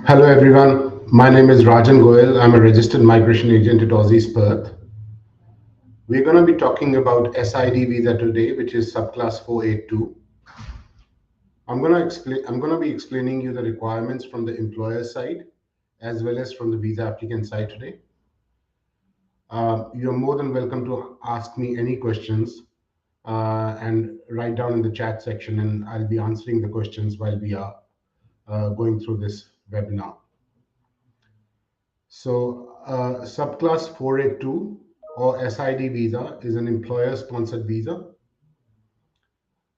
Hello everyone, my name is Rajan Goel. I'm a registered migration agent at Aussie's Perth. We're going to be talking about SID visa today, which is subclass 482. I'm going to be explaining you the requirements from the employer side as well as from the visa applicant side today. You're more than welcome to ask me any questions and write down in the chat section, and I'll be answering the questions while we are going through this webinar. So, subclass 482 or SID visa is an employer-sponsored visa.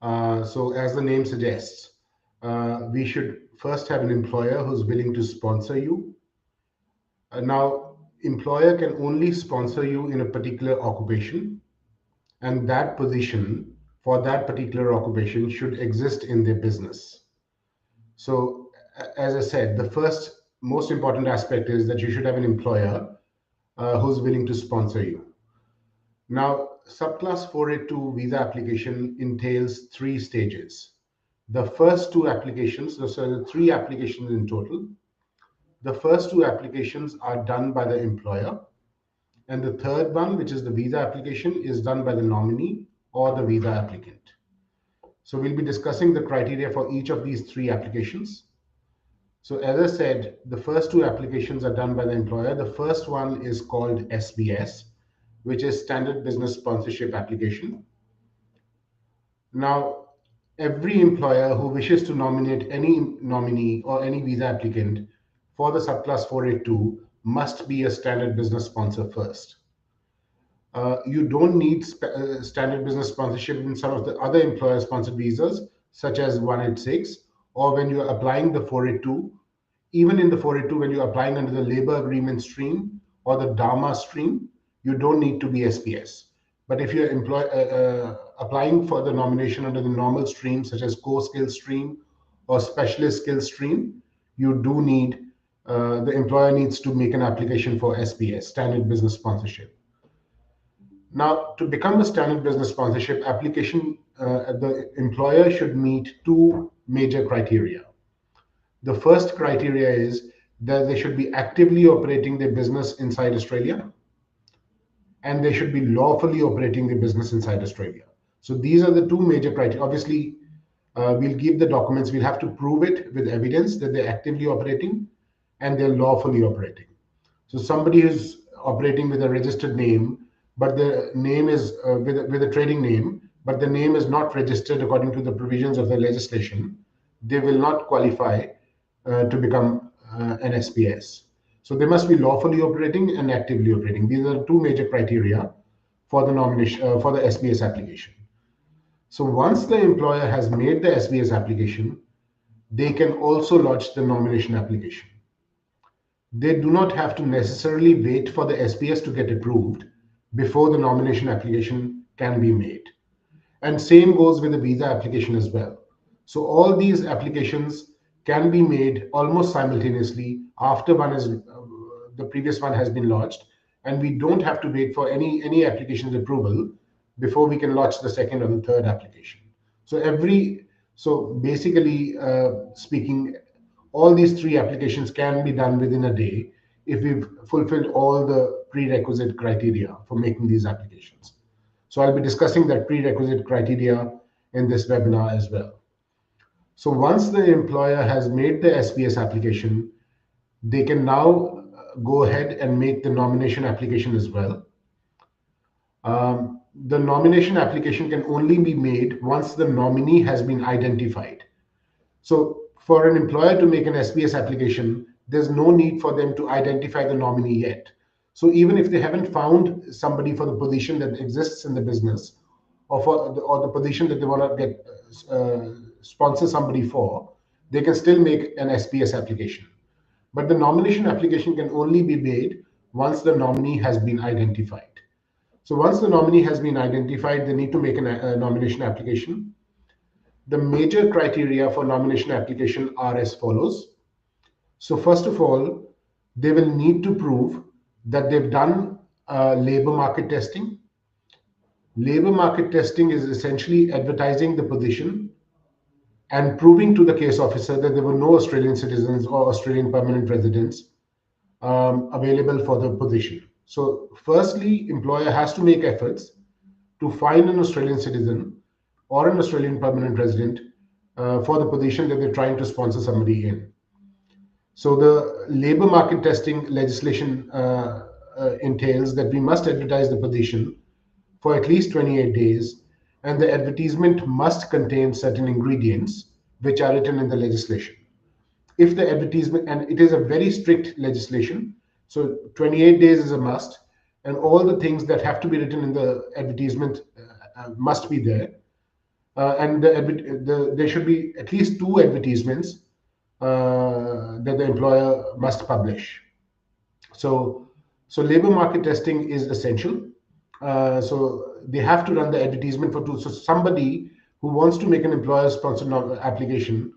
So, as the name suggests, we should first have an employer who's willing to sponsor you. Now, employer can only sponsor you in a particular occupation, and that position for that particular occupation should exist in their business. So, as I said, the first most important aspect is that you should have an employer who's willing to sponsor you. Now, subclass 482 visa application entails three stages. The first two applications, so there are three applications in total. The first two applications are done by the employer, and the third one, which is the visa application, is done by the nominee or the visa applicant. So we'll be discussing the criteria for each of these three applications. So as I said, the first two applications are done by the employer. The first one is called SBS, which is Standard Business Sponsorship Application. Now, every employer who wishes to nominate any nominee or any visa applicant for the subclass 482 must be a standard business sponsor first. You don't need standard business sponsorship in some of the other employer-sponsored visas, such as 186, or when you're applying the 482. Even in the 482, when you're applying under the labor agreement stream or the Dharma stream, you don't need to be SPS. But if you're applying for the nomination under the normal stream, such as core skill stream or specialist skill stream, you do need, the employer needs to make an application for SPS, Standard Business Sponsorship. Now, to become a Standard Business Sponsorship application, the employer should meet two major criteria. The first criteria is that they should be actively operating their business inside Australia, and they should be lawfully operating their business inside Australia. So these are the two major criteria. Obviously, we'll give the documents, we'll have to prove it with evidence that they're actively operating and they're lawfully operating. So somebody who's operating with a registered name, but the name is with a trading name, but the name is not registered according to the provisions of the legislation, they will not qualify to become an SPS. So they must be lawfully operating and actively operating. These are two major criteria for the nomination for the SBS application. So once the employer has made the SBS application, they can also lodge the nomination application. They do not have to necessarily wait for the SBS to get approved before the nomination application can be made. And same goes with the visa application as well. So all these applications can be made almost simultaneously after the previous one has been lodged, and we don't have to wait for any application's approval before we can lodge the second or the third application. So basically speaking, all these three applications can be done within a day if we've fulfilled all the prerequisite criteria for making these applications. So I'll be discussing that prerequisite criteria in this webinar as well. So once the employer has made the SBS application, they can now go ahead and make the nomination application as well. The nomination application can only be made once the nominee has been identified. So for an employer to make an SBS application, there's no need for them to identify the nominee yet. So even if they haven't found somebody for the position that exists in the business, or the position that they want to get sponsor somebody for, they can still make an SPS application. But the nomination application can only be made once the nominee has been identified. So once the nominee has been identified, they need to make a nomination application. The major criteria for nomination application are as follows. So first of all, they will need to prove that they've done labor market testing. Labor market testing is essentially advertising the position and proving to the case officer that there were no Australian citizens or Australian permanent residents available for the position. So, firstly, employer has to make efforts to find an Australian citizen or an Australian permanent resident for the position that they're trying to sponsor somebody in. So, the labor market testing legislation entails that we must advertise the position for at least 28 days, and the advertisement must contain certain ingredients which are written in the legislation. If the advertisement, and it is a very strict legislation, so 28 days is a must, and all the things that have to be written in the advertisement must be there. And there should be at least two advertisements that the employer must publish. So, so labor market testing is essential. So they have to run the advertisement for two. So somebody who wants to make an employer-sponsored application,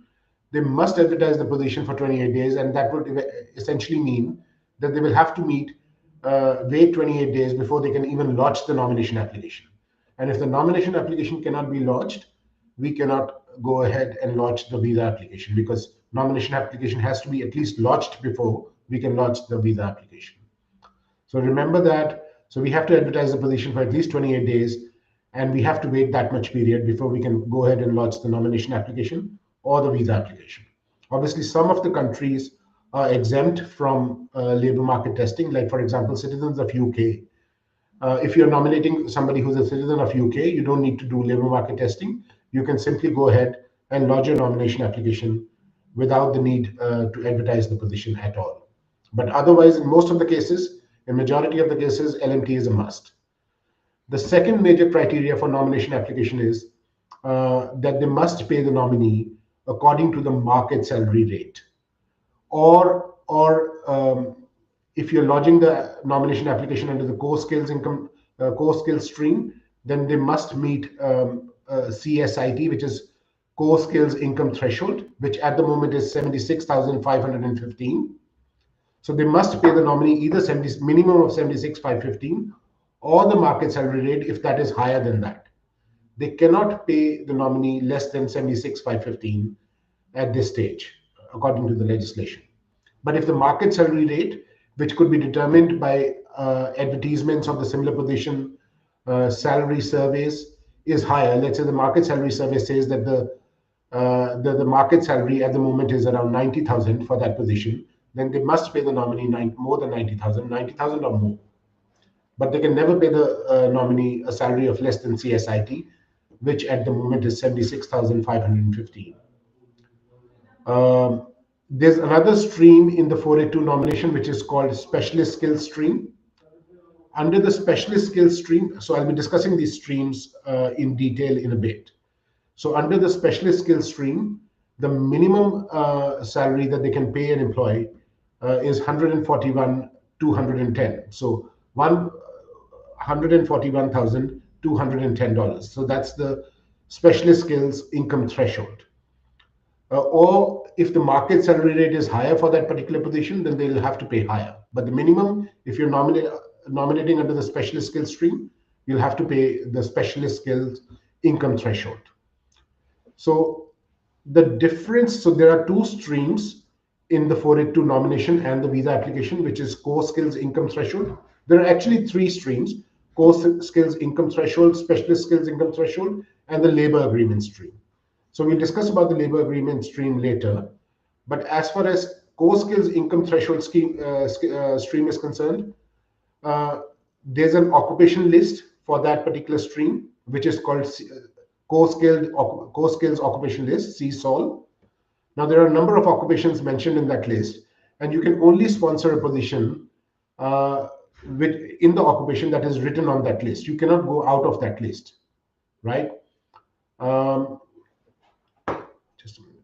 they must advertise the position for 28 days, and that would essentially mean that they will have to wait 28 days before they can even launch the nomination application. And if the nomination application cannot be launched, we cannot go ahead and launch the visa application, because nomination application has to be at least launched before we can launch the visa application. So remember that. So we have to advertise the position for at least 28 days, and we have to wait that much period before we can go ahead and launch the nomination application or the visa application. Obviously, some of the countries are exempt from labor market testing, like for example, citizens of UK. If you're nominating somebody who's a citizen of UK, you don't need to do labor market testing. You can simply go ahead and lodge your nomination application without the need to advertise the position at all. But otherwise, in most of the cases, in majority of the cases, LMT is a must. The second major criteria for nomination application is that they must pay the nominee according to the market salary rate. Or if you're lodging the nomination application under the core skills stream, then they must meet CSIT, which is core skills income threshold, which at the moment is 76,515. So they must pay the nominee either minimum of 76,515 or the market salary rate if that is higher than that. They cannot pay the nominee less than 76,515 at this stage, according to the legislation. But if the market salary rate, which could be determined by advertisements of the similar position, salary surveys, is higher, let's say the market salary survey says that the market salary at the moment is around 90,000 for that position, then they must pay the nominee more than 90,000 or more. But they can never pay the nominee a salary of less than CSIT, which at the moment is 76,515. There's another stream in the 482 nomination, which is called specialist skills stream. Under the specialist skills stream, so I'll be discussing these streams in detail in a bit. So under the specialist skills stream, the minimum salary that they can pay an employee is 141,210. So $141,210. So that's the specialist skills income threshold. Or if the market salary rate is higher for that particular position, then they'll have to pay higher. But the minimum, if you're nominating under the specialist skills stream, you'll have to pay the specialist skills income threshold. So the difference, so there are two streams in the 482 nomination and the visa application, which is core skills income threshold. There are actually three streams: core skills income threshold, specialist skills income threshold, and the labor agreement stream. So we'll discuss about the labor agreement stream later. But as far as core skills income threshold stream is concerned, there's an occupation list for that particular stream, which is called core skills occupation list, CSOL. Now there are a number of occupations mentioned in that list, and you can only sponsor a position in the occupation that is written on that list. You cannot go out of that list, right? Just a minute.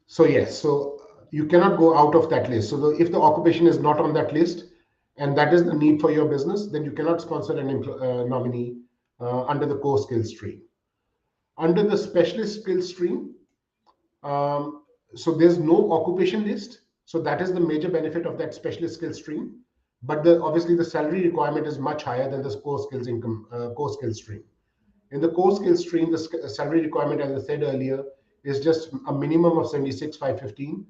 So yes, so you cannot go out of that list. So if the occupation is not on that list, and that is the need for your business, then you cannot sponsor an nominee under the core skills stream. Under the specialist skills stream, so there's no occupation list. So that is the major benefit of that specialist skills stream. but obviously the salary requirement is much higher than the core skills stream. In the core skills stream, the salary requirement, as I said earlier, is just a minimum of 76,515.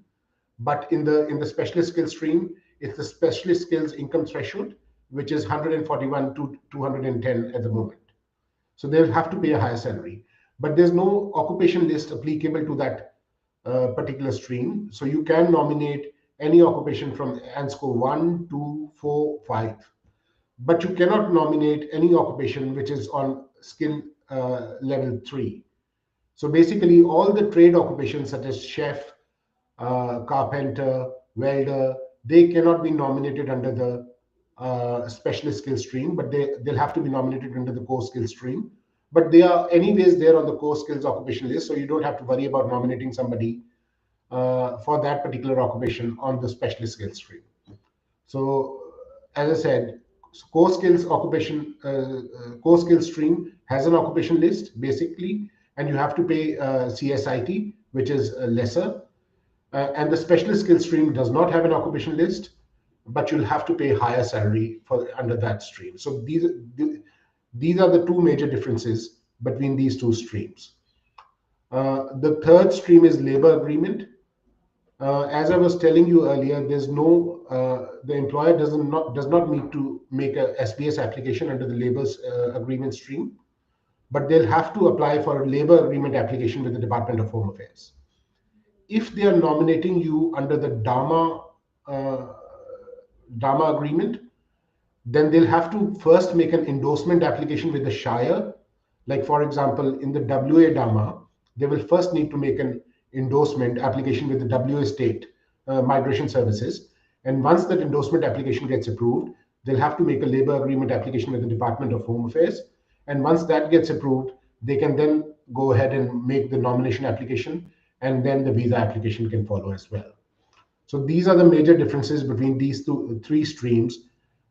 But in the specialist skills stream, it's the specialist skills income threshold, which is 141 to 210 at the moment. So they'll have to pay a higher salary. But there's no occupation list applicable to that particular stream. So you can nominate any occupation from ANSCO 1, 2, 4, 5. But you cannot nominate any occupation which is on skill level 3. So basically, all the trade occupations such as chef, carpenter, welder, they cannot be nominated under the specialist skill stream, but they'll have to be nominated under the core skill stream. But they are anyways there on the core skills occupation list, so you don't have to worry about nominating somebody for that particular occupation on the specialist skill stream. So, as I said, core skills stream has an occupation list basically, and you have to pay CSIT, which is lesser. And the specialist skill stream does not have an occupation list, but you'll have to pay higher salary for under that stream. So these are the two major differences between these two streams. The third stream is labor agreement. As I was telling you earlier, there's no the employer does not need to make a SBS application under the labor's agreement stream, but they'll have to apply for a labor agreement application with the Department of Home Affairs. If they are nominating you under the DAMA agreement, then they'll have to first make an endorsement application with the Shire. Like for example, in the WA DAMA, they will first need to make an endorsement application with the WA State Migration Services. And once that endorsement application gets approved, they'll have to make a labor agreement application with the Department of Home Affairs. And once that gets approved, they can then go ahead and make the nomination application, and then the visa application can follow as well. So these are the major differences between these three streams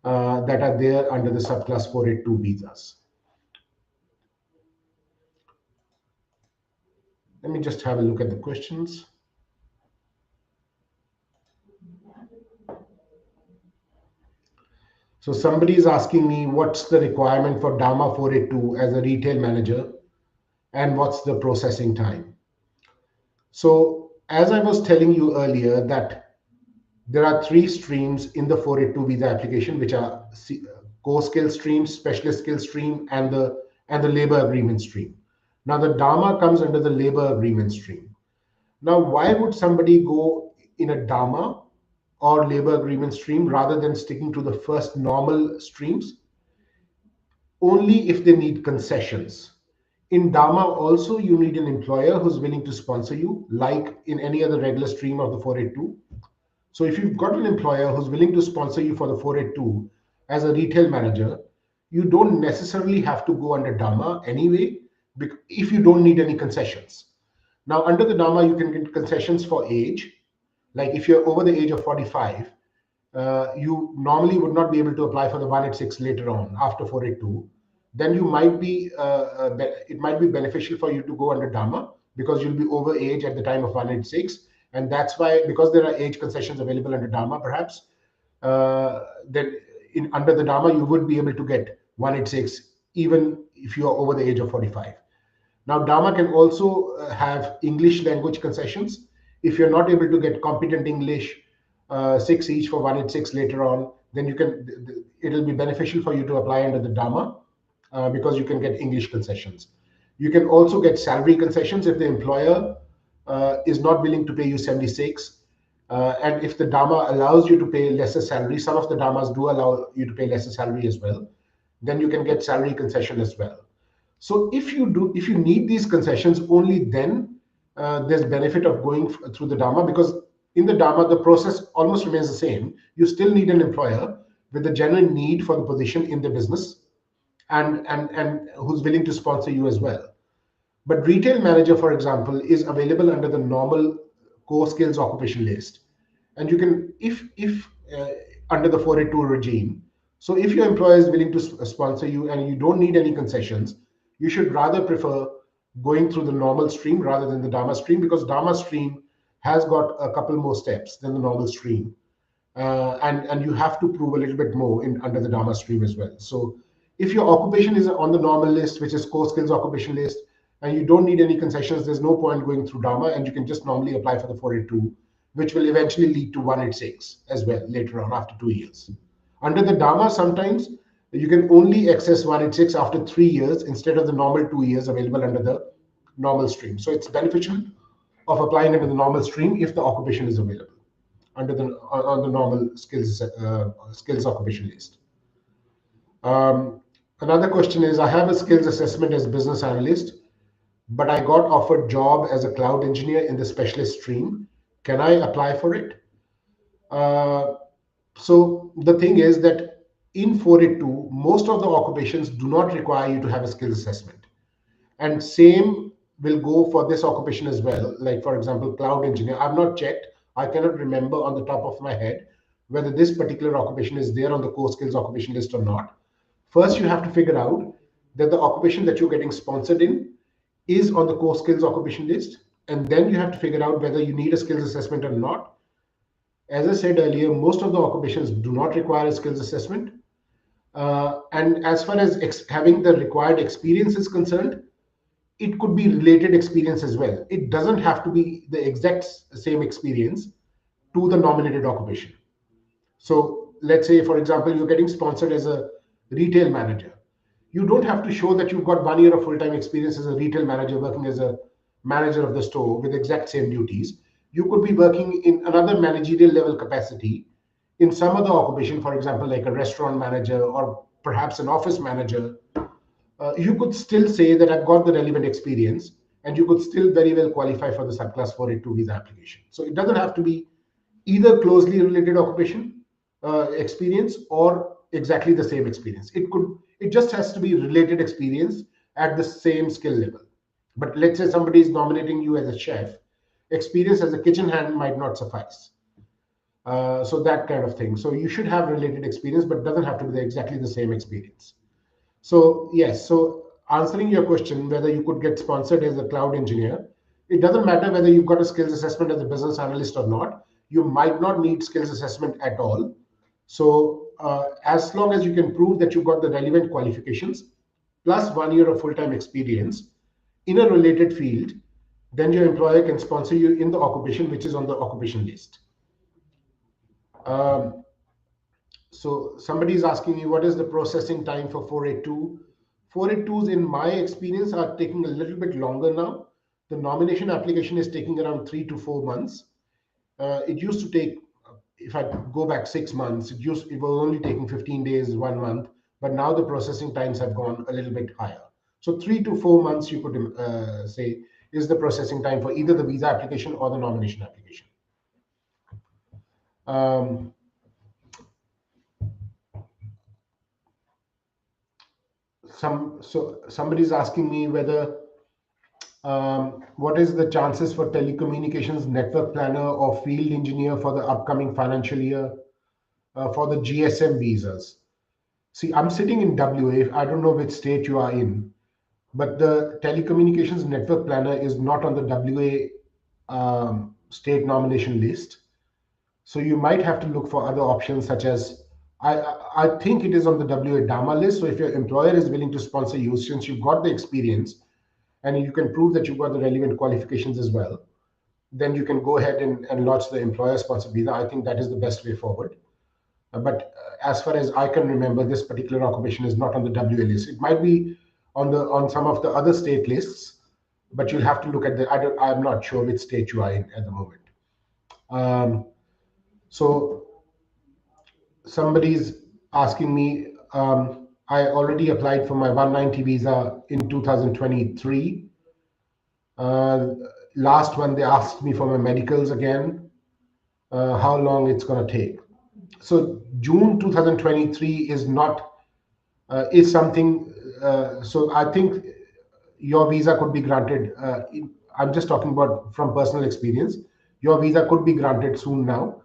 that are there under the subclass 482 visas. Let me just have a look at the questions. So somebody is asking me what's the requirement for DAMA 482 as a retail manager, and what's the processing time. So as I was telling you earlier, that there are three streams in the 482 visa application, which are core skill stream, specialist skill stream, and the labor agreement stream. Now the DAMA comes under the labor agreement stream. Now, why would somebody go in a DAMA or labor agreement stream rather than sticking to the first normal streams? Only if they need concessions. In DAMA also, you need an employer who's willing to sponsor you, like in any other regular stream of the 482. So if you've got an employer who's willing to sponsor you for the 482 as a retail manager, you don't necessarily have to go under DAMA anyway, if you don't need any concessions. Now, under the DAMA, you can get concessions for age. Like if you're over the age of 45, you normally would not be able to apply for the 186 later on after 482. Then you might be, it might be beneficial for you to go under DAMA because you'll be over age at the time of 186. And that's why, because there are age concessions available under DAMA, perhaps, then under the DAMA, you would be able to get 186 even if you are over the age of 45. Now, DAMA can also have English language concessions. If you're not able to get competent English 6 each for 186 later on, then it'll be beneficial for you to apply under the DAMA because you can get English concessions. You can also get salary concessions if the employer is not willing to pay you 76. And if the DAMA allows you to pay lesser salary, some of the DAMAs do allow you to pay lesser salary as well, then you can get salary concession as well. So if you need these concessions, only then there's benefit of going through the DAMA, because in the DAMA, the process almost remains the same. You still need an employer with a genuine need for the position in the business and who's willing to sponsor you as well. But retail manager, for example, is available under the normal core skills occupation list. And you can, if under the 482 regime, so if your employer is willing to sponsor you and you don't need any concessions, you should rather prefer going through the normal stream rather than the DAMA stream, because DAMA stream has got a couple more steps than the normal stream. and you have to prove a little bit more in under the Dharma stream as well. So if your occupation is on the normal list, which is core skills occupation list, and you don't need any concessions, there's no point going through Dharma, and you can just normally apply for the 482, which will eventually lead to 186 as well later on after 2 years. Under the Dharma, sometimes you can only access 186 after 3 years instead of the normal 2 years available under the normal stream. So it's beneficial of applying under the normal stream if the occupation is available under the on the normal skills occupation list. Um, Another question is, I have a skills assessment as business analyst, but I got offered job as a cloud engineer in the specialist stream. Can I apply for it? Uh, so the thing is that in 482, most of the occupations do not require you to have a skills assessment. And same will go for this occupation as well. Like, for example, cloud engineer. I've not checked. I cannot remember on the top of my head whether this particular occupation is there on the core skills occupation list or not. First, you have to figure out that the occupation that you're getting sponsored in is on the core skills occupation list. And then you have to figure out whether you need a skills assessment or not. As I said earlier, most of the occupations do not require a skills assessment. And as far as having the required experience is concerned, it could be related experience as well. It doesn't have to be the exact same experience to the nominated occupation. So let's say, for example, you're getting sponsored as a retail manager. You don't have to show that you've got 1 year of full-time experience as a retail manager working as a manager of the store with exact same duties. You could be working in another managerial level capacity in some other occupation, for example, like a restaurant manager or perhaps an office manager. You could still say that I've got the relevant experience, and you could still very well qualify for the subclass 482 visa application. So it doesn't have to be either closely related occupation experience or exactly the same experience. It just has to be related experience at the same skill level. But let's say somebody is nominating you as a chef, experience as a kitchen hand might not suffice. So that kind of thing. So you should have related experience, but doesn't have to be exactly the same experience. So yes, so answering your question, whether you could get sponsored as a cloud engineer, it doesn't matter whether you've got a skills assessment as a business analyst or not. You might not need skills assessment at all. So as long as you can prove that you've got the relevant qualifications plus 1 year of full-time experience in a related field, then your employer can sponsor you in the occupation which is on the occupation list. Um, So somebody is asking me, what is the processing time for 482? 482s, in my experience, are taking a little bit longer now. The nomination application is taking around 3 to 4 months. It used to take, if I go back 6 months, it was only taking 15 days, 1 month, but now the processing times have gone a little bit higher. So 3 to 4 months, you could say, is the processing time for either the visa application or the nomination application. Um, Somebody's asking me whether what is the chances for telecommunications network planner or field engineer for the upcoming financial year for the GSM visas. See, I'm sitting in WA. I don't know which state you are in, but the telecommunications network planner is not on the WA state nomination list. So you might have to look for other options such as I think it is on the WA Dharma list. So if your employer is willing to sponsor you, since you've got the experience and you can prove that you've got the relevant qualifications as well, then you can go ahead and launch the employer sponsored visa. I think that is the best way forward. But as far as I can remember, this particular occupation is not on the WA list. It might be on some of the other state lists, but you'll have to look at I'm not sure which state you are in at the moment. So somebody's asking me, I already applied for my 190 visa in 2023. Last one, they asked me for my medicals again, how long it's going to take. So June 2023 is not, is something, so I think your visa could be granted. I'm just talking about from personal experience. Your visa could be granted soon now,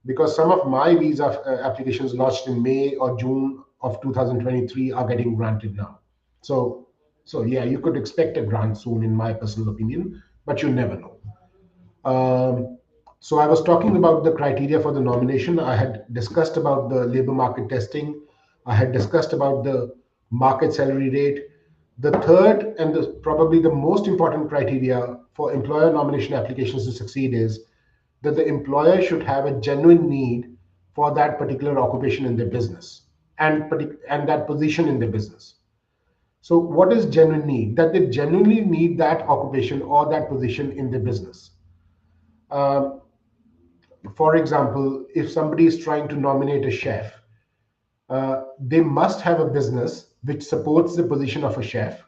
because some of my visa applications launched in May or June of 2023 are getting granted now. So yeah, you could expect a grant soon, in my personal opinion, but you never know. So I was talking about the criteria for the nomination. I had discussed about the labor market testing. I had discussed about the market salary rate. The third and probably the most important criteria for employer nomination applications to succeed is that the employer should have a genuine need for that particular occupation in their business and that position in their business. So what is genuine need? That they genuinely need that occupation or that position in their business. Um, for example, if somebody is trying to nominate a chef, they must have a business which supports the position of a chef.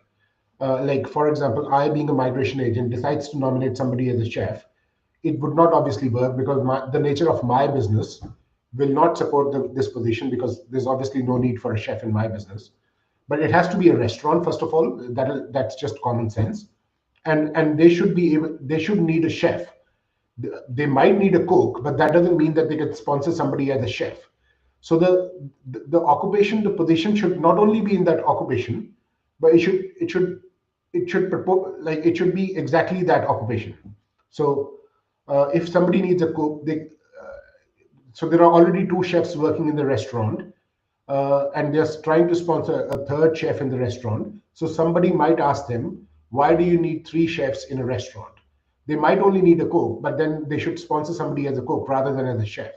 Like, for example, I, being a migration agent, decides to nominate somebody as a chef. It would not obviously work because the nature of my business will not support this position because there's obviously no need for a chef in my business. But it has to be a restaurant, first of all. That's just common sense, and they should need a chef. They might need a cook, but that doesn't mean that they can sponsor somebody as a chef. So the occupation, the position should not only be in that occupation, but it should be exactly that occupation. So if somebody needs a cook, so there are already two chefs working in the restaurant, and they're trying to sponsor a third chef in the restaurant. So somebody might ask them, why do you need three chefs in a restaurant? They might only need a cook, but then they should sponsor somebody as a cook rather than as a chef.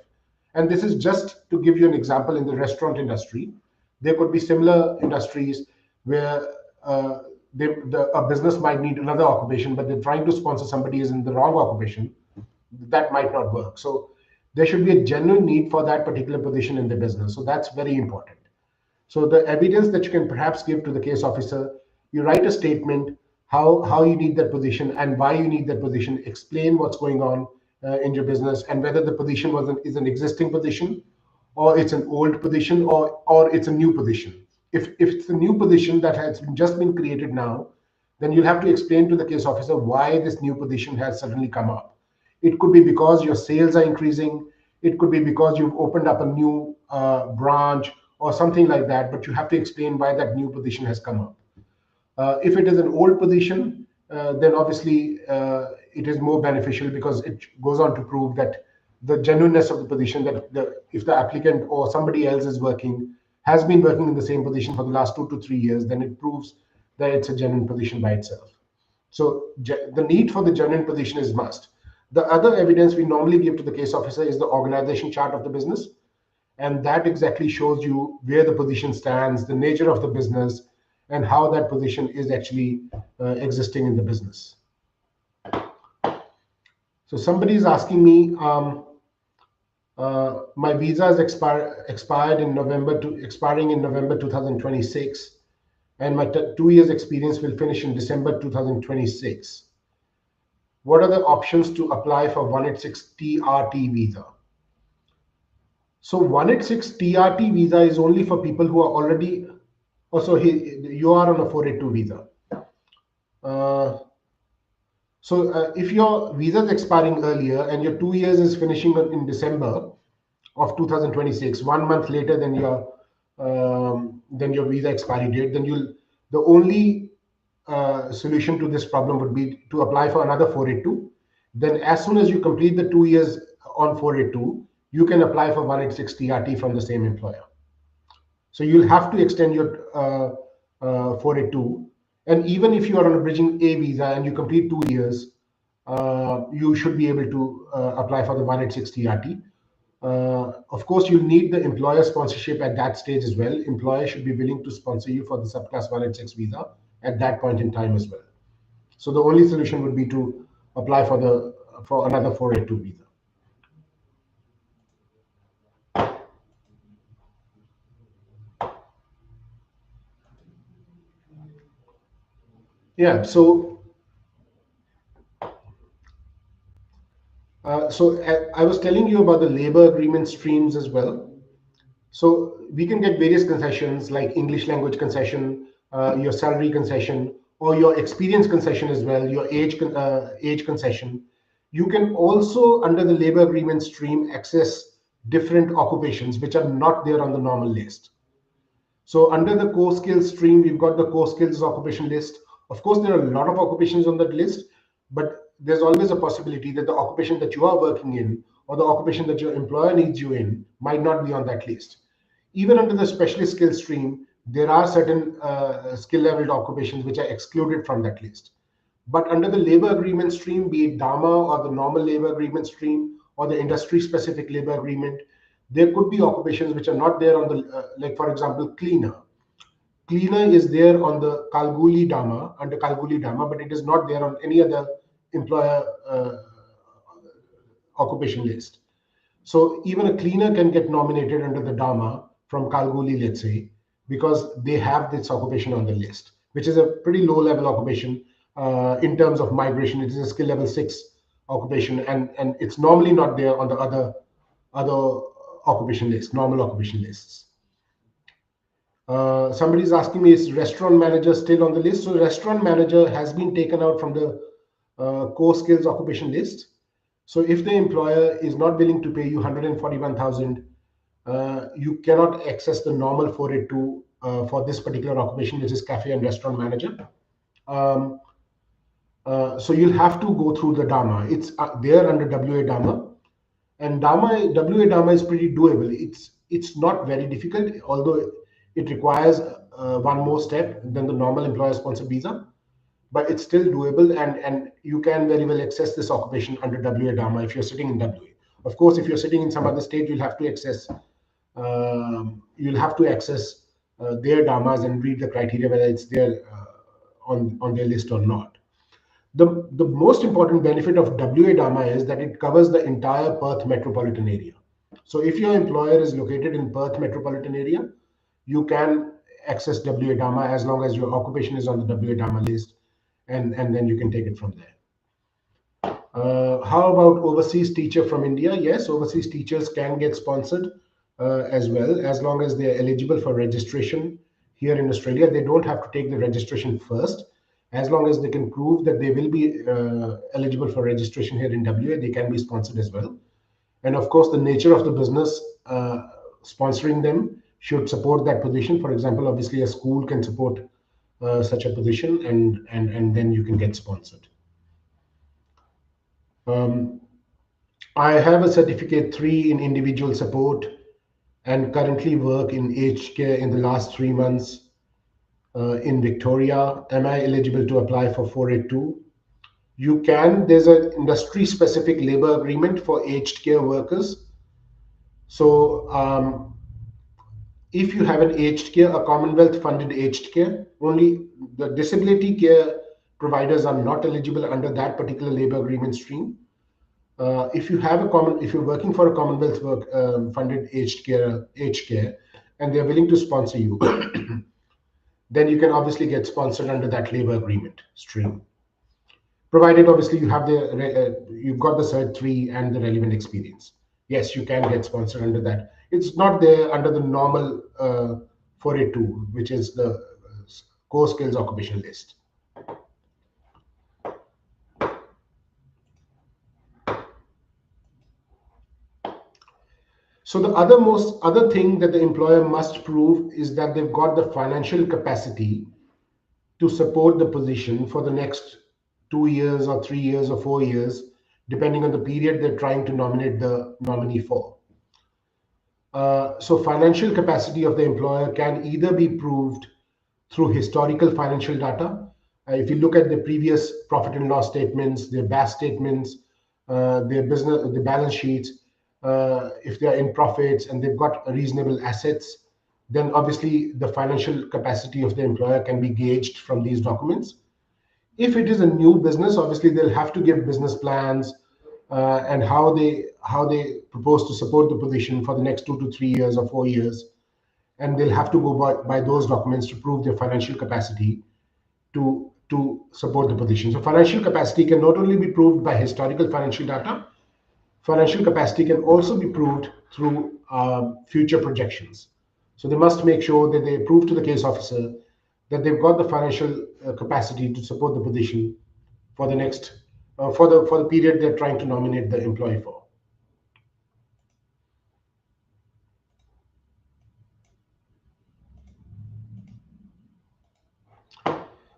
And this is just to give you an example in the restaurant industry. There could be similar industries where a business might need another occupation, but they're trying to sponsor somebody who's in the wrong occupation. That might not work. So there should be a genuine need for that particular position in the business. So that's very important. So the evidence that you can perhaps give to the case officer, you write a statement how you need that position and why you need that position. Explain what's going on in your business and whether the position is an existing position or it's an old position or it's a new position. If it's a new position that has just been created now, then you'll have to explain to the case officer why this new position has suddenly come up. It could be because your sales are increasing. It could be because you've opened up a new branch or something like that, but you have to explain why that new position has come up. If it is an old position, then obviously it is more beneficial because it goes on to prove that the genuineness of the position, that if the applicant or somebody else has been working in the same position for the last 2 to 3 years, then it proves that it's a genuine position by itself. So the need for the genuine position is must. The other evidence we normally give to the case officer is the organization chart of the business. And that exactly shows you where the position stands, the nature of the business, and how that position is actually existing in the business. So somebody is asking me, my visa is expiring in November 2026, and my 2 years experience will finish in December 2026. What are the options to apply for 186 TRT visa? So 186 TRT visa is only for people who are already, also you are on a 482 visa. So if your visa is expiring earlier and your 2 years is finishing in December of 2026, 1 month later than your visa expiry date, then the only solution to this problem would be to apply for another 482. Then as soon as you complete the 2 years on 482, you can apply for 186 TRT from the same employer. So you'll have to extend your 482. And even if you are on a bridging A visa and you complete 2 years, you should be able to apply for the 186 TRT. Of course, you'll need the employer sponsorship at that stage as well. Employer should be willing to sponsor you for the subclass 186 visa at that point in time as well. So the only solution would be to apply for another 482 visa. Yeah, so I was telling you about the labor agreement streams as well. So we can get various concessions like English language concession, your salary concession, or your experience concession as well, your age concession. You can also, under the labor agreement stream, access different occupations which are not there on the normal list. So under the core skills stream, we've got the core skills occupation list. Of course, there are a lot of occupations on that list, but there's always a possibility that the occupation that you are working in or the occupation that your employer needs you in might not be on that list. Even under the specialist skill stream, there are certain skill leveled occupations which are excluded from that list. But under the labor agreement stream, be it DAMA or the normal labor agreement stream or the industry specific labor agreement, there could be occupations which are not there on the, like for example, cleaner. Cleaner is there on the Kalguli Dama, under Kalguli Dama, but it is not there on any other employer occupation list. So even a cleaner can get nominated under the Dama from Kalguli, let's say, because they have this occupation on the list, which is a pretty low level occupation in terms of migration. It is a skill level 6 occupation, and it's normally not there on the other occupation lists, normal occupation lists. Somebody is asking me, is restaurant manager still on the list? So restaurant manager has been taken out from the core skills occupation list. So if the employer is not willing to pay you 141,000, you cannot access the normal 482 for this particular occupation, which is cafe and restaurant manager. Um, so you'll have to go through the DAMA. It's there under WA DAMA, and WA DAMA is pretty doable. It's not very difficult, although it requires one more step than the normal employer sponsored visa, but it's still doable, and you can very well access this occupation under WA DAMA if you're sitting in WA. Of course, if you're sitting in some other state, you'll have to access their DAMAs and read the criteria whether it's there on their list or not. The most important benefit of WA DAMA is that it covers the entire Perth metropolitan area. So if your employer is located in Perth metropolitan area, you can access WA DAMA as long as your occupation is on the WA DAMA list, and then you can take it from there. How about overseas teacher from India? Yes, overseas teachers can get sponsored as well, as long as they are eligible for registration here in Australia. They don't have to take the registration first. As long as they can prove that they will be eligible for registration here in WA, they can be sponsored as well. And of course, the nature of the business sponsoring them should support that position. For example, obviously, a school can support such a position, and then you can get sponsored. I have a certificate 3 in individual support and currently work in aged care in the last 3 months in Victoria. Am I eligible to apply for 482? You can. There's an industry specific labor agreement for aged care workers. So if you have an aged care, a Commonwealth funded aged care, only the disability care providers are not eligible under that particular labor agreement stream. If you're working for a Commonwealth funded aged care, and they're willing to sponsor you, then you can obviously get sponsored under that labor agreement stream, provided obviously you've got the Cert 3 and the relevant experience. Yes, you can get sponsored under that. It's not there under the normal 482, which is the core skills occupation list. So the other thing that the employer must prove is that they've got the financial capacity to support the position for the next 2 years or 3 years or 4 years, depending on the period they're trying to nominate the nominee for. So financial capacity of the employer can either be proved through historical financial data. If you look at the previous profit and loss statements, their BAS statements, the balance sheets, if they are in profits and they've got reasonable assets, then obviously the financial capacity of the employer can be gauged from these documents. If it is a new business, obviously they'll have to give business plans and how they propose to support the position for the next 2 to 3 years or 4 years, and they'll have to go by those documents to prove their financial capacity to support the position. So financial capacity can not only be proved by historical financial data, financial capacity can also be proved through future projections. So they must make sure that they prove to the case officer that they've got the financial capacity to support the position for the next for the period they're trying to nominate the employee for.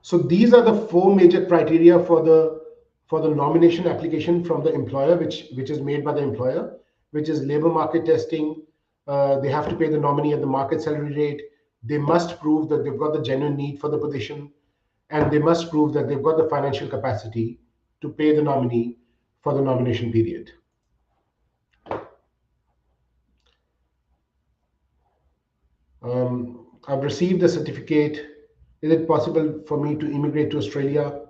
So these are the 4 major criteria for the for the nomination application from the employer, which is made by the employer, which is labor market testing. They have to pay the nominee at the market salary rate. They must prove that they've got the genuine need for the position, and they must prove that they've got the financial capacity to pay the nominee for the nomination period. I've received the certificate. Is it possible for me to immigrate to Australia?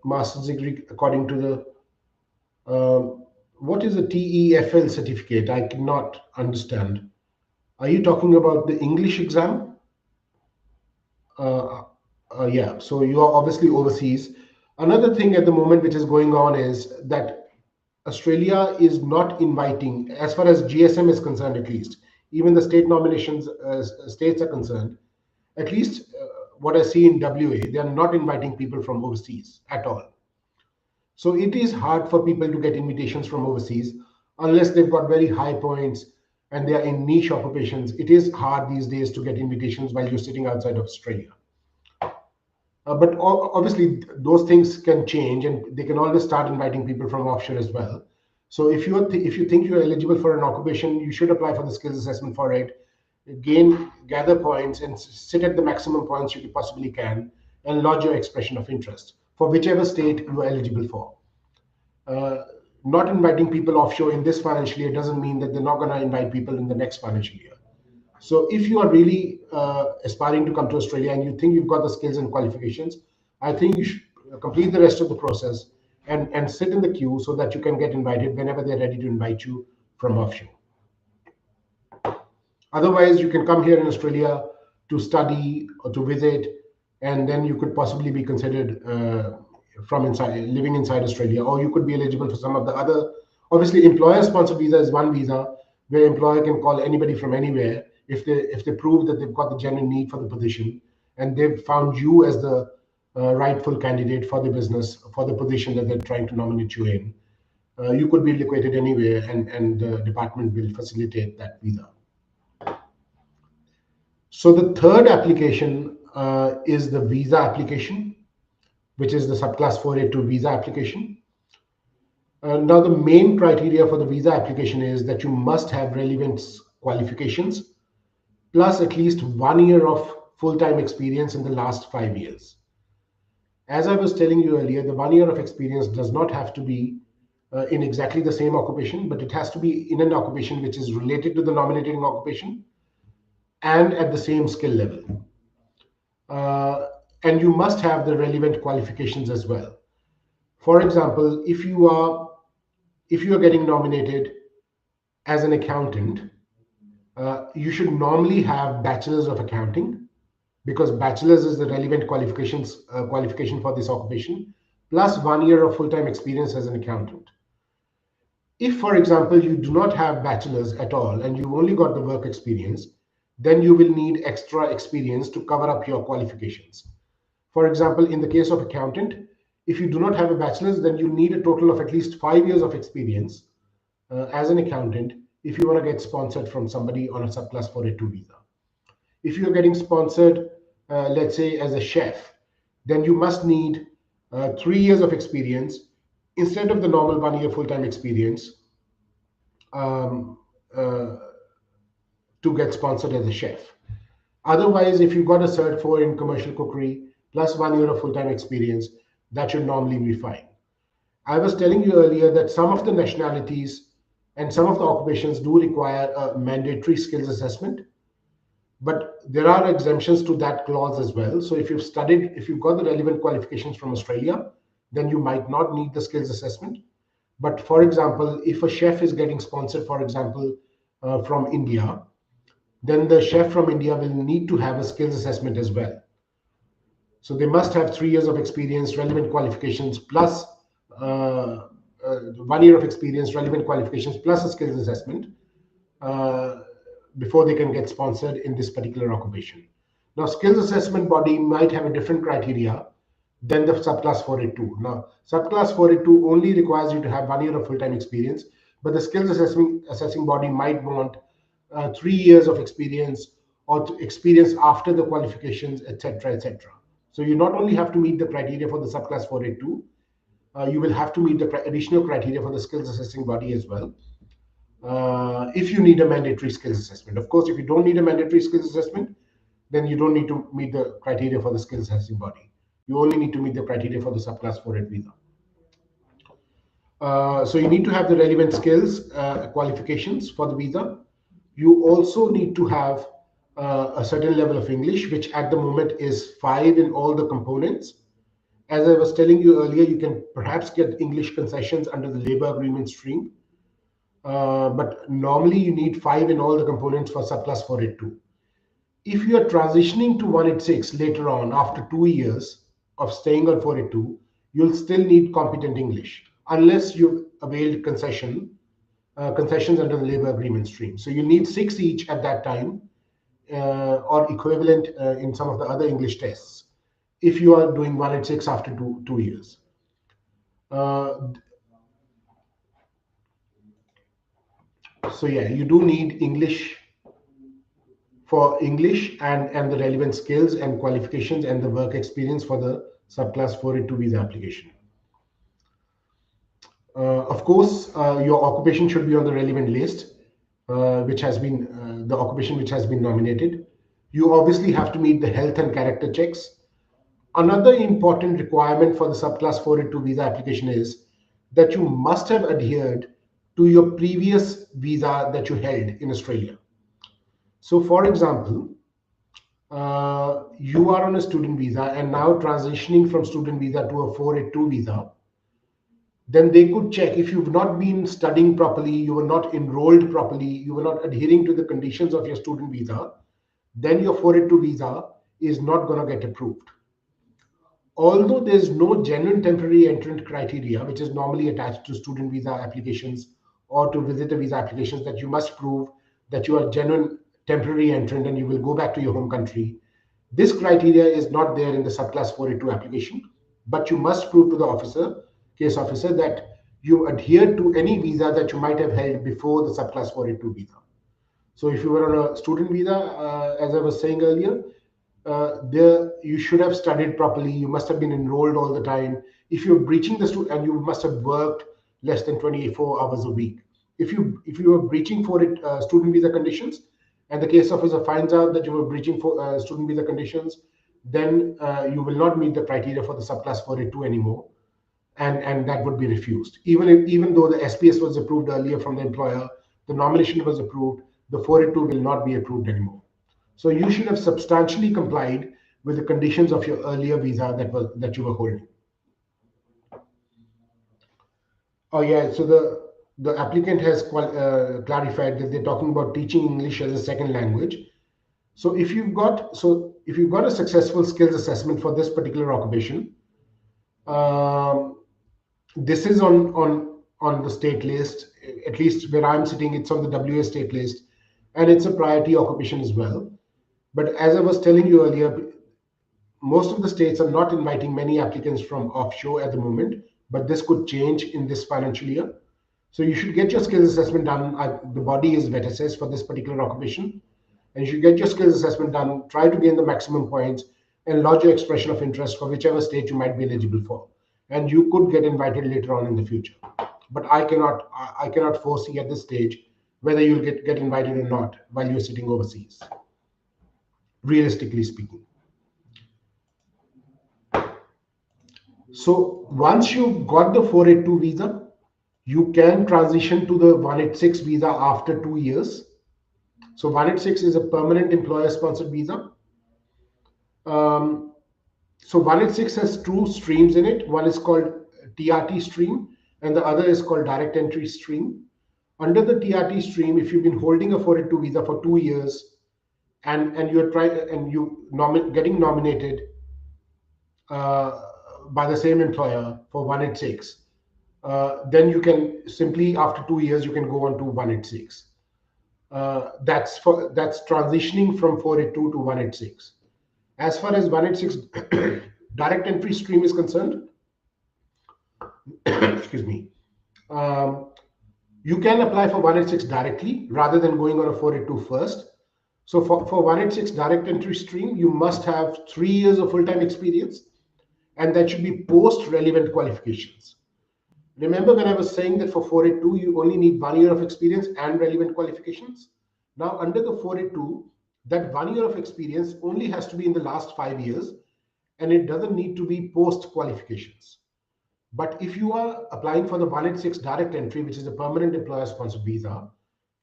Master's degree according to the what is a TEFL certificate? I cannot understand. Are you talking about the English exam? Uh, yeah, so you are obviously overseas. Another thing at the moment which is going on is that Australia is not inviting, as far as GSM is concerned, at least, even the state nominations states are concerned, at least what I see in WA, they are not inviting people from overseas at all. So it is hard for people to get invitations from overseas unless they've got very high points and they are in niche occupations. It is hard these days to get invitations while you're sitting outside of Australia. But obviously, those things can change, and they can always start inviting people from offshore as well. So if you think you're eligible for an occupation, you should apply for the skills assessment for it, gather points, and sit at the maximum points you possibly can, and lodge your expression of interest for whichever state you are eligible for. Uh, Not inviting people offshore in this financial year doesn't mean that they're not going to invite people in the next financial year. So if you are really aspiring to come to Australia and you think you've got the skills and qualifications, I think you should complete the rest of the process and sit in the queue so that you can get invited whenever they're ready to invite you from offshore. Otherwise, you can come here in Australia to study or to visit, and then you could possibly be considered from inside, living inside Australia, or you could be eligible for some of the other. Obviously, employer-sponsored visa is one visa where employer can call anybody from anywhere if they prove that they've got the genuine need for the position and they've found you as the rightful candidate for the business for the position that they're trying to nominate you in. You could be located anywhere, and the department will facilitate that visa. So the third application is the visa application, which is the subclass 482 visa application. Now, the main criteria for the visa application is that you must have relevant qualifications plus at least 1 year of full-time experience in the last 5 years. As I was telling you earlier, the 1 year of experience does not have to be in exactly the same occupation, but it has to be in an occupation which is related to the nominating occupation and at the same skill level. Uh, and you must have the relevant qualifications as well. For example, if you are getting nominated as an accountant, you should normally have bachelor's of accounting, because bachelor's is the relevant qualification for this occupation, plus 1 year of full-time experience as an accountant. If, for example, you do not have bachelor's at all and you've only got the work experience, then you will need extra experience to cover up your qualifications. For example, in the case of accountant, if you do not have a bachelor's, then you need a total of at least 5 years of experience as an accountant if you want to get sponsored from somebody on a subclass 482 visa. If you're getting sponsored, let's say as a chef, then you must need 3 years of experience instead of the normal 1 year full-time experience um, uh, to get sponsored as a chef. Otherwise, if you've got a Cert 4 in commercial cookery plus 1 year of full-time experience, that should normally be fine. I was telling you earlier that some of the nationalities and some of the occupations do require a mandatory skills assessment, but there are exemptions to that clause as well. So if you've got the relevant qualifications from Australia, then you might not need the skills assessment. But for example, if a chef is getting sponsored, for example, from India, then the chef from India will need to have a skills assessment as well. So they must have 3 years of experience, relevant qualifications, plus 1 year of experience, relevant qualifications, plus a skills assessment uh, before they can get sponsored in this particular occupation. Now, skills assessment body might have a different criteria than the subclass 482. Now, subclass 482 only requires you to have 1 year of full-time experience, but the skills assessing body might want 3 years of experience or experience after the qualifications, etc., etc. So you not only have to meet the criteria for the subclass 482, you will have to meet the additional criteria for the skills assessing body as well. If you need a mandatory skills assessment. Of course, if you don't need a mandatory skills assessment, then you don't need to meet the criteria for the skills assessing body. You only need to meet the criteria for the subclass 48 visa. So you need to have the relevant skills, qualifications for the visa. You also need to have a certain level of English, which at the moment is 5 in all the components. As I was telling you earlier, you can perhaps get English concessions under the labor agreement stream. But normally you need 5 in all the components for subclass 482. If you are transitioning to 186 later on, after 2 years of staying on 482, you'll still need competent English unless you've availed concessions under the labor agreement stream. So you need 6 each at that time, or equivalent in some of the other English tests, if you are doing 186 after two years. So yeah, you do need English for English and the relevant skills and qualifications and the work experience for the subclass 482 visa application. Of course, your occupation should be on the relevant list, which has been the occupation which has been nominated. You obviously have to meet the health and character checks. Another important requirement for the subclass 482 visa application is that you must have adhered to your previous visa that you held in Australia. So, for example, you are on a student visa and now transitioning from student visa to a 482 visa, then they could check if you've not been studying properly, you were not enrolled properly, you were not adhering to the conditions of your student visa, then your 482 visa is not going to get approved. Although there's no genuine temporary entrant criteria, which is normally attached to student visa applications or to visitor visa applications, that you must prove that you are genuine temporary entrant and you will go back to your home country. This criteria is not there in the subclass 482 application, but you must prove to the case officer, that you adhere to any visa that you might have held before the subclass 482 visa. So if you were on a student visa, as I was saying earlier, there you should have studied properly. You must have been enrolled all the time. If you're breaching and you must have worked less than 24 hours a week. If you are breaching for it student visa conditions, and the case officer finds out that you were breaching for student visa conditions, then you will not meet the criteria for the subclass 482 anymore, and that would be refused. Even though the SPS was approved earlier from the employer, the nomination was approved, the 482 will not be approved anymore. So you should have substantially complied with the conditions of your earlier visa that you were holding. Oh yeah, so the applicant has clarified that they're talking about teaching English as a second language. So if you've got a successful skills assessment for this particular occupation, this is on the state list. At least where I'm sitting, it's on the WA state list, and it's a priority occupation as well. But as I was telling you earlier, most of the states are not inviting many applicants from offshore at the moment, but this could change in this financial year. So you should get your skills assessment done. The body is vet assessed for this particular occupation, and you should get your skills assessment done. Try to gain the maximum points and lodge your expression of interest for whichever state you might be eligible for, and you could get invited later on in the future. But I cannot foresee at this stage whether you'll get invited or not while you're sitting overseas, realistically speaking. So once you've got the 482 visa, you can transition to the 186 visa after 2 years. So 186 is a permanent employer-sponsored visa. So 186 has two streams in it. One is called TRT stream, and the other is called direct entry stream. Under the TRT stream, if you've been holding a 482 visa for 2 years and you're getting nominated by the same employer for 186, then you can simply, after 2 years, you can go on to 186. That's transitioning from 482 to 186. As far as 186 direct entry stream is concerned, excuse me, you can apply for 186 directly rather than going on a 482 first. So for 186 direct entry stream, you must have 3 years of full-time experience, and that should be post-relevant qualifications. Remember when I was saying that for 482, you only need 1 year of experience and relevant qualifications? Now, under the 482, that 1 year of experience only has to be in the last 5 years, and it doesn't need to be post qualifications. But if you are applying for the 186 direct entry, which is a permanent employer sponsored visa,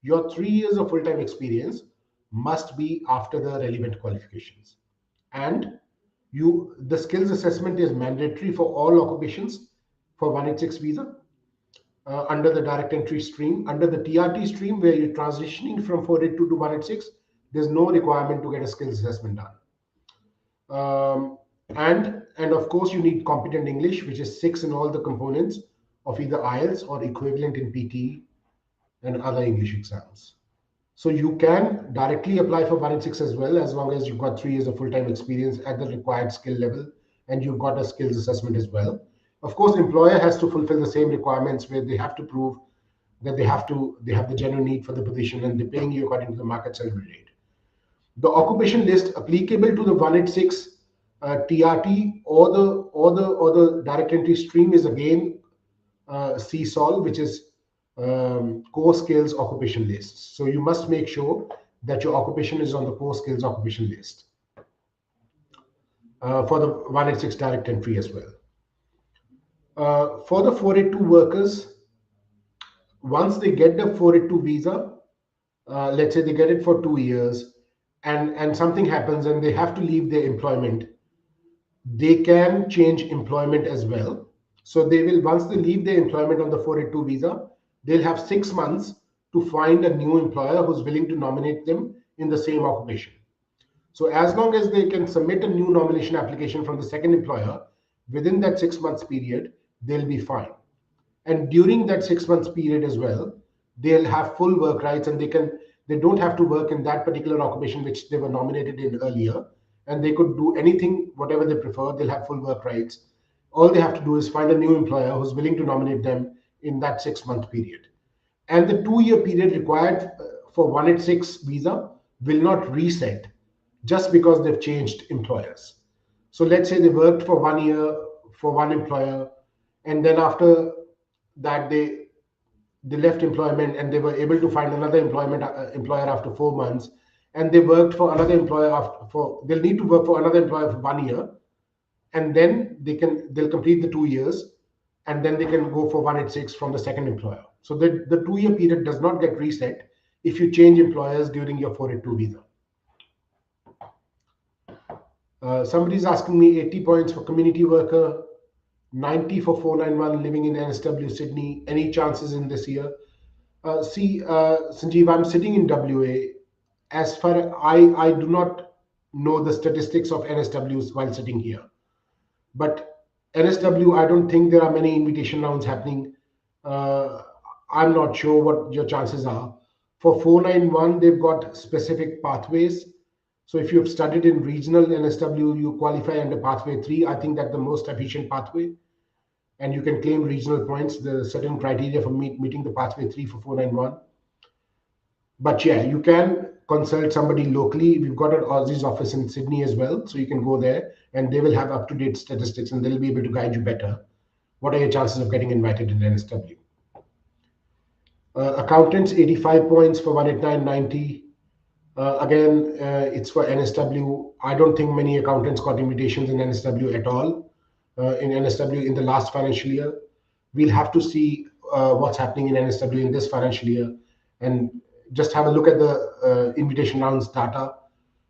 your 3 years of full time experience must be after the relevant qualifications. And the skills assessment is mandatory for all occupations for 186 visa. Under the direct entry stream, under the TRT stream, where you're transitioning from 482 to 186, there's no requirement to get a skills assessment done. And of course, you need competent English, which is 6 in all the components of either IELTS or equivalent in PT and other English exams. So you can directly apply for 186 as well, as long as you've got 3 years of full-time experience at the required skill level and you've got a skills assessment as well. Of course, employer has to fulfill the same requirements where they have to prove that they have the genuine need for the position and they're paying you according to the market salary rate. The occupation list applicable to the 186 TRT or the direct entry stream is again CSOL, which is core skills occupation list. So you must make sure that your occupation is on the core skills occupation list for the 186 direct entry as well. For the 482 workers, once they get the 482 visa, let's say they get it for 2 years, and something happens and they have to leave their employment, they can change employment as well. So they will, once they leave their employment on the 482 visa, they'll have 6 months to find a new employer who's willing to nominate them in the same occupation. So as long as they can submit a new nomination application from the second employer within that 6 months period, they'll be fine. And during that 6 months period as well, they'll have full work rights, and they don't have to work in that particular occupation which they were nominated in earlier, and they could do anything, whatever they prefer. They'll have full work rights. All they have to do is find a new employer who's willing to nominate them in that 6 month period. And the 2 year period required for 186 visa will not reset just because they've changed employers. So let's say they worked for 1 year for one employer, and then after that they left employment and they were able to find another employer after 4 months, and they worked for another employer they'll need to work for another employer for 1 year, and then they'll complete the 2 years, and then they can go for 186 from the second employer. So the 2 year period does not get reset if you change employers during your 482 visa. Somebody's asking me 80 points for community worker, 90 for 491 living in NSW Sydney. Any chances in this year? Sanjeev, I'm sitting in WA. As far I do not know the statistics of NSWs while sitting here, but NSW, I don't think there are many invitation rounds happening. I'm not sure what your chances are. For 491, they've got specific pathways. So if you've studied in regional NSW, you qualify under pathway 3. I think that's the most efficient pathway, and you can claim regional points. There are certain criteria for meeting the pathway 3 for 491. But yeah, you can consult somebody locally. We've got an Aussie's office in Sydney as well, so you can go there and they will have up-to-date statistics and they'll be able to guide you better. What are your chances of getting invited in NSW? Accountants, 85 points for 189.90. Again, it's for NSW. I don't think many accountants got invitations in NSW at all. In NSW in the last financial year, we'll have to see what's happening in NSW in this financial year, and just have a look at the invitation rounds data,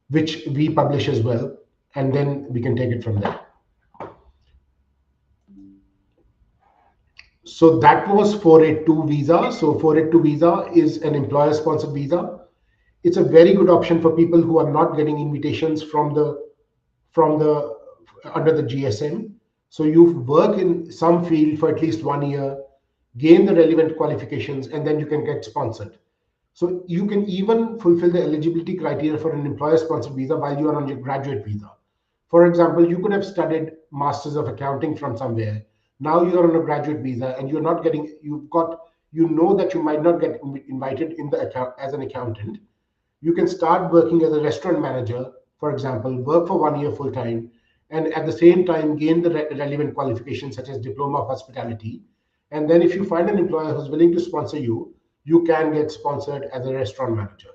which we publish as well, and then we can take it from there. So that was 482 visa. So 482 visa is an employer sponsored visa. It's a very good option for people who are not getting invitations from the under the GSM. So you work in some field for at least 1 year, gain the relevant qualifications, and then you can get sponsored. So you can even fulfill the eligibility criteria for an employer-sponsored visa while you are on your graduate visa. For example, you could have studied Masters of Accounting from somewhere. Now you're on a graduate visa and you're not getting, you know that you might not get invited in the account as an accountant. You can start working as a restaurant manager, for example, work for 1 year full time, and at the same time gain the relevant qualifications such as diploma of hospitality. And then if you find an employer who's willing to sponsor you, you can get sponsored as a restaurant manager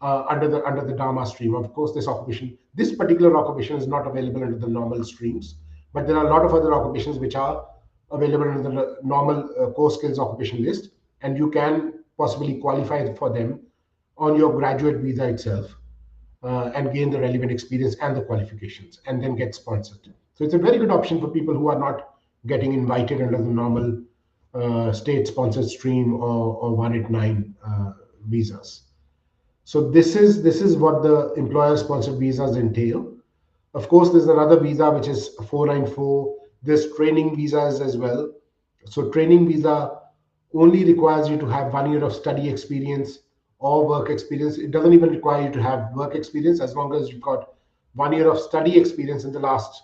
under the Dharma stream. Of course, this particular occupation is not available under the normal streams, but there are a lot of other occupations which are available under the normal core skills occupation list, and you can possibly qualify for them on your graduate visa itself, and gain the relevant experience and the qualifications, and then get sponsored. So it's a very good option for people who are not getting invited under the normal state-sponsored stream or 189 visas. So this is what the employer-sponsored visas entail. Of course, there's another visa which is 494. There's training visas as well. So training visa only requires you to have 1 year of study experience or work experience. It doesn't even require you to have work experience. As long as you've got 1 year of study experience in the last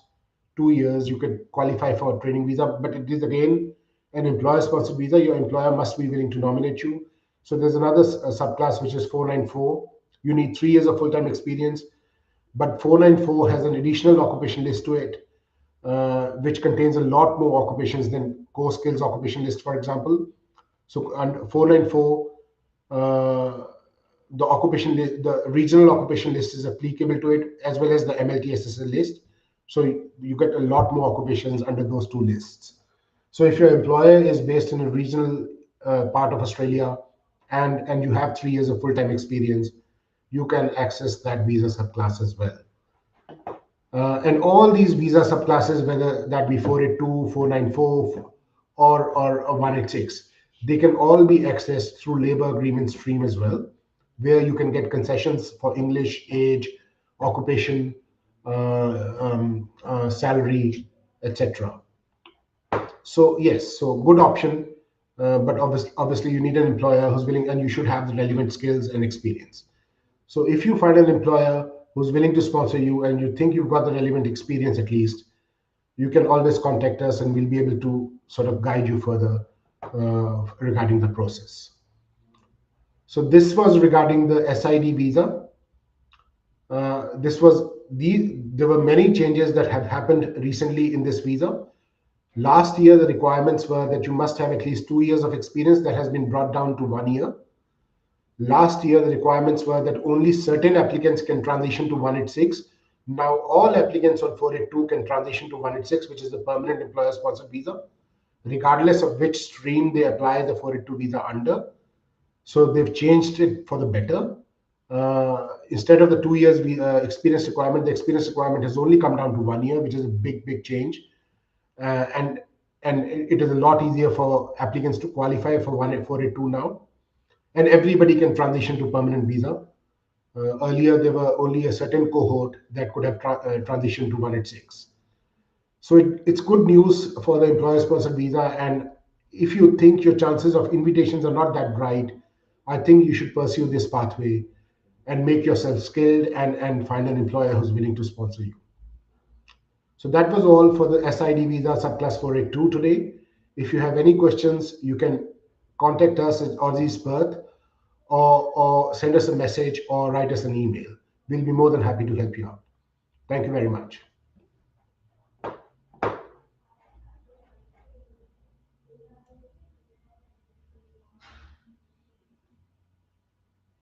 2 years, you could qualify for a training visa. But it is again an employer-sponsored visa. Your employer must be willing to nominate you. So there's another subclass which is 494. You need 3 years of full-time experience, but 494 has an additional occupation list to it, which contains a lot more occupations than core skills occupation list, for example. So under 494, uh, the regional occupation list is applicable to it, as well as the MLTSSL list. So you get a lot more occupations under those two lists. So if your employer is based in a regional part of Australia, and you have 3 years of full-time experience, you can access that visa subclass as well. And all these visa subclasses, whether that be 482, 494, or 186, they can all be accessed through labor agreement stream as well, where you can get concessions for English, age, occupation, salary, etc. So yes, so good option, but obviously you need an employer who's willing, and you should have the relevant skills and experience. So if you find an employer who's willing to sponsor you and you think you've got the relevant experience at least, you can always contact us and we'll be able to sort of guide you further regarding the process. So this was regarding the SID visa. There were many changes that have happened recently in this visa. Last year, the requirements were that you must have at least 2 years of experience. That has been brought down to 1 year. Last year, the requirements were that only certain applicants can transition to 186. Now, all applicants on 482 can transition to 186, which is the permanent employer sponsored visa, regardless of which stream they apply the 482 visa under. So they've changed it for the better. Instead of the 2 years experience requirement, the experience requirement has only come down to 1 year, which is a big, big change. And it is a lot easier for applicants to qualify for 482 now, and everybody can transition to permanent visa. Earlier, there were only a certain cohort that could have transitioned to 186. So it's good news for the employer-sponsored visa. And if you think your chances of invitations are not that bright, I think you should pursue this pathway and make yourself skilled, and find an employer who's willing to sponsor you. So that was all for the SID visa subclass 482 today. If you have any questions, you can contact us at Aussie's Perth, or send us a message or write us an email. We'll be more than happy to help you out. Thank you very much.